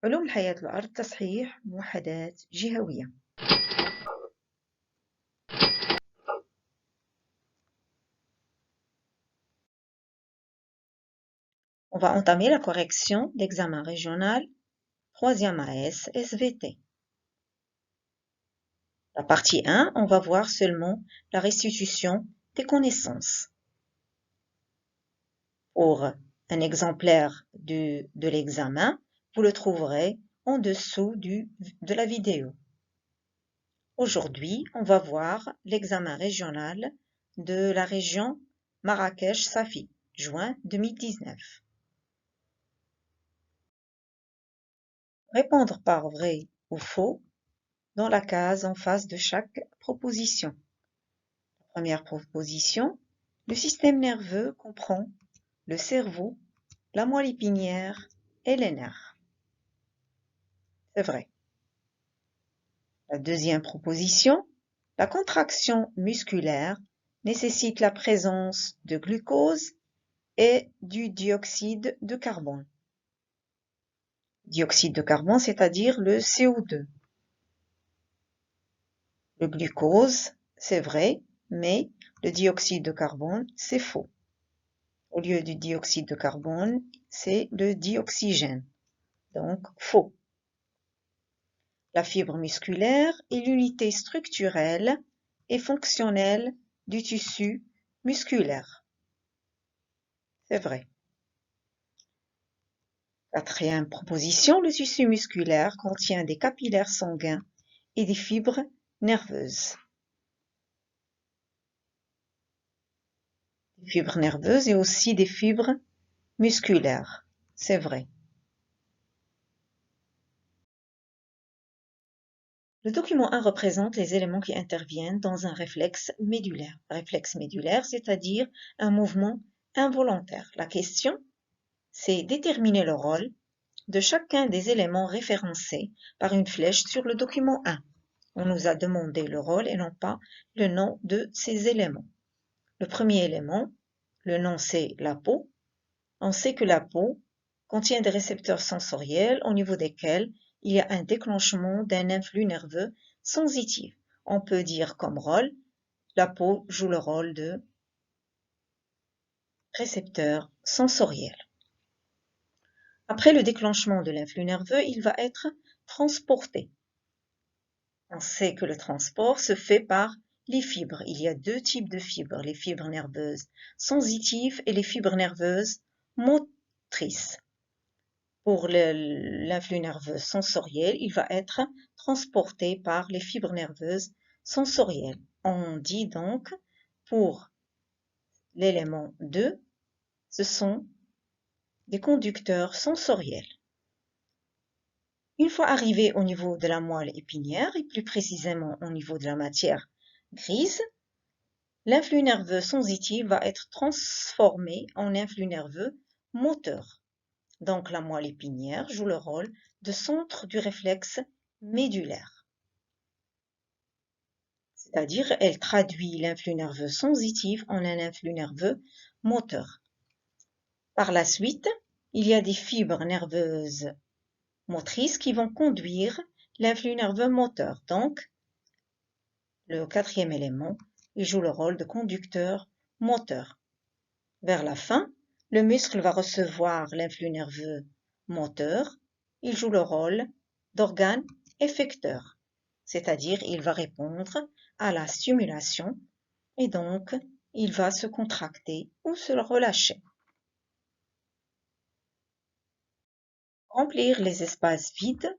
علوم الحياة الأرض تصحيح موحدات جهوية. On va entamer la correction d'examen régional 3e AS SVT. La partie 1, on va voir seulement la restitution des connaissances. Pour un exemplaire de l'examen, vous le trouverez en dessous de la vidéo. Aujourd'hui, on va voir l'examen régional de la région Marrakech-Safi, juin 2019. Répondre par vrai ou faux dans la case en face de chaque proposition. Première proposition, le système nerveux comprend le cerveau, la moelle épinière et les nerfs. C'est vrai. La deuxième proposition, la contraction musculaire nécessite la présence de glucose et du dioxyde de carbone. Dioxyde de carbone, c'est-à-dire le CO2. Le glucose, c'est vrai, mais le dioxyde de carbone, c'est faux. Au lieu du dioxyde de carbone, c'est le dioxygène. Donc, faux. La fibre musculaire est l'unité structurelle et fonctionnelle du tissu musculaire. C'est vrai. Quatrième proposition, le tissu musculaire contient des capillaires sanguins et des fibres nerveuses. Des fibres nerveuses et aussi des fibres musculaires. C'est vrai. Le document 1 représente les éléments qui interviennent dans un réflexe médulaire. Réflexe médulaire, c'est-à-dire un mouvement involontaire. La question, c'est déterminer le rôle de chacun des éléments référencés par une flèche sur le document 1. On nous a demandé le rôle et non pas le nom de ces éléments. Le premier élément, le nom c'est la peau. On sait que la peau contient des récepteurs sensoriels au niveau desquels il y a un déclenchement d'un influx nerveux sensitif. On peut dire comme rôle, la peau joue le rôle de récepteur sensoriel. Après le déclenchement de l'influx nerveux, il va être transporté. On sait que le transport se fait par les fibres. Il y a deux types de fibres, les fibres nerveuses sensitives et les fibres nerveuses motrices. Pour l'influx nerveux sensoriel, il va être transporté par les fibres nerveuses sensorielles. On dit donc, pour l'élément 2, ce sont des conducteurs sensoriels. Une fois arrivé au niveau de la moelle épinière, et plus précisément au niveau de la matière grise, l'influx nerveux sensitif va être transformé en influx nerveux moteur. Donc la moelle épinière joue le rôle de centre du réflexe médulaire. C'est-à-dire, elle traduit l'influx nerveux sensitif en un influx nerveux moteur. Par la suite, il y a des fibres nerveuses motrices qui vont conduire l'influx nerveux moteur. Donc, le quatrième élément, il joue le rôle de conducteur moteur. Vers la fin, le muscle va recevoir l'influx nerveux moteur. Il joue le rôle d'organe effecteur, c'est-à-dire il va répondre à la stimulation et donc il va se contracter ou se relâcher. Remplir les espaces vides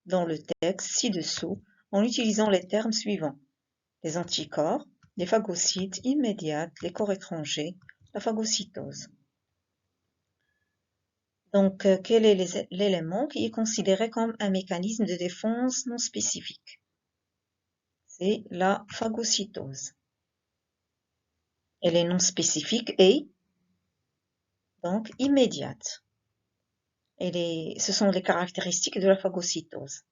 dans le texte ci-dessous en utilisant les termes suivants: les anticorps, les phagocytes immédiates, les corps étrangers, la phagocytose. Donc, quel est l'élément qui est considéré comme un mécanisme de défense non spécifique? C'est la phagocytose. Elle est non spécifique et donc immédiate. Ce sont les caractéristiques de la phagocytose.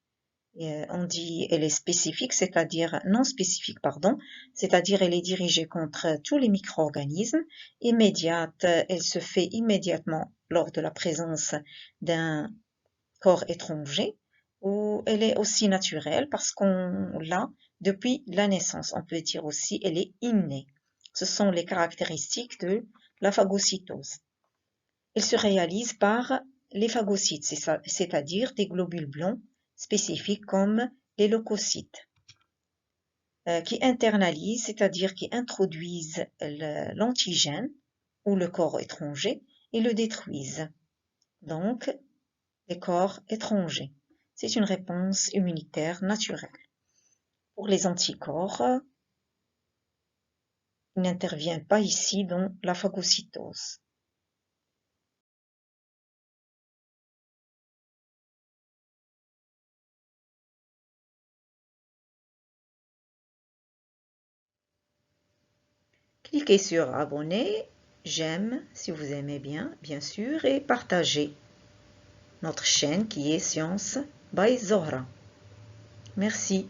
On dit elle est spécifique, c'est-à-dire non spécifique, pardon, c'est-à-dire elle est dirigée contre tous les micro-organismes. Immédiate, elle se fait immédiatement lors de la présence d'un corps étranger, ou elle est aussi naturelle parce qu'on l'a depuis la naissance. On peut dire aussi elle est innée. Ce sont les caractéristiques de la phagocytose. Elle se réalise par les phagocytes, c'est-à-dire des globules blancs spécifiques comme les leucocytes, qui internalisent, c'est-à-dire qui introduisent l'antigène ou le corps étranger et le détruisent. Donc, les corps étrangers. C'est une réponse immunitaire naturelle. Pour les anticorps, ils n'interviennent pas ici dans la phagocytose. Cliquez sur abonner, j'aime si vous aimez bien sûr, et partagez notre chaîne qui est Science by Zohra. Merci.